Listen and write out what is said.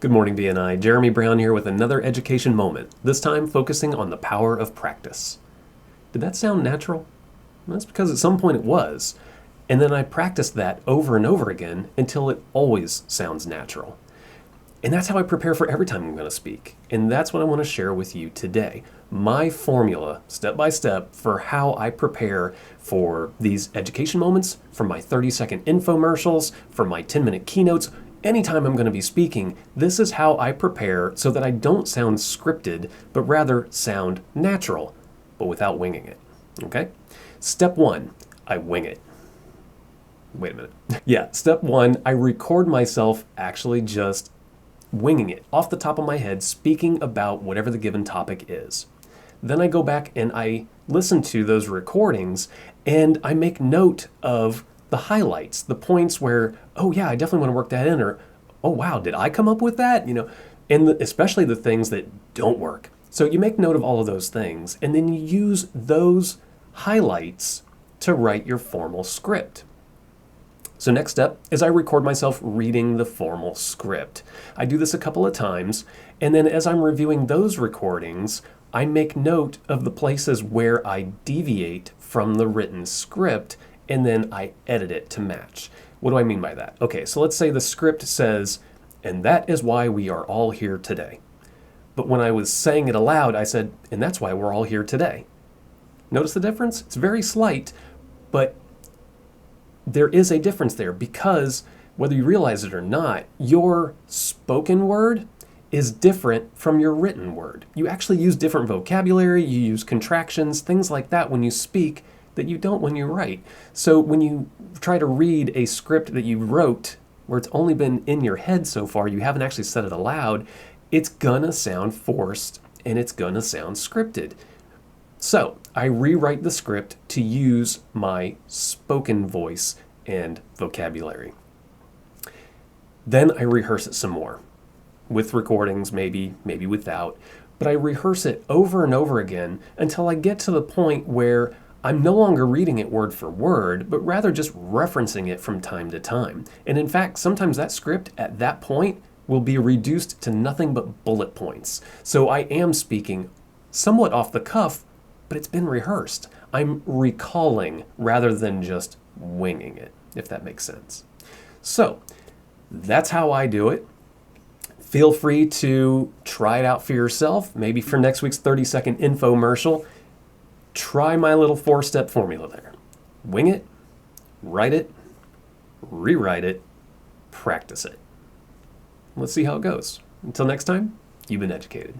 Good morning, BNI. Jeremy Brown here with another education moment, this time focusing on the power of practice. Did that sound natural? Well, that's because at some point it was, and then I practiced that over and over again until it always sounds natural. And that's how I prepare for every time I'm going to speak, and that's what I want to share with you today. My formula, step by step, for how I prepare for these education moments, for my 30-second infomercials, for my 10-minute keynotes. Anytime I'm going to be speaking, this is how I prepare so that I don't sound scripted, but rather sound natural, but without winging it. Okay? Step one, I wing it. Wait a minute. Yeah, step one, I record myself actually just winging it off the top of my head, speaking about whatever the given topic is. Then I go back and I listen to those recordings and I make note of the highlights, the points where, oh yeah, I definitely want to work that in, or oh wow, did I come up with that? And especially the things that don't work. So you make note of all of those things and then you use those highlights to write your formal script. So next step is I record myself reading the formal script. I do this a couple of times, and then as I'm reviewing those recordings, I make note of the places where I deviate from the written script, and then I edit it to match. What do I mean by that? Okay, so let's say the script says, and that is why we are all here today. But when I was saying it aloud, I said, and that's why we're all here today. Notice the difference? It's very slight, but there is a difference there because whether you realize it or not, your spoken word is different from your written word. You actually use different vocabulary, you use contractions, things like that when you speak that you don't when you write. So when you try to read a script that you wrote where it's only been in your head so far, you haven't actually said it aloud, it's gonna sound forced and it's gonna sound scripted. So I rewrite the script to use my spoken voice and vocabulary. Then I rehearse it some more with recordings, maybe without, but I rehearse it over and over again until I get to the point where I'm no longer reading it word for word, but rather just referencing it from time to time. And in fact, sometimes that script at that point will be reduced to nothing but bullet points. So I am speaking somewhat off the cuff, but it's been rehearsed. I'm recalling rather than just winging it, if that makes sense. So that's how I do it. Feel free to try it out for yourself. Maybe for next week's 30-second infomercial, try my little 4-step formula there. Wing it, write it, rewrite it, practice it. Let's see how it goes. Until next time, you've been educated.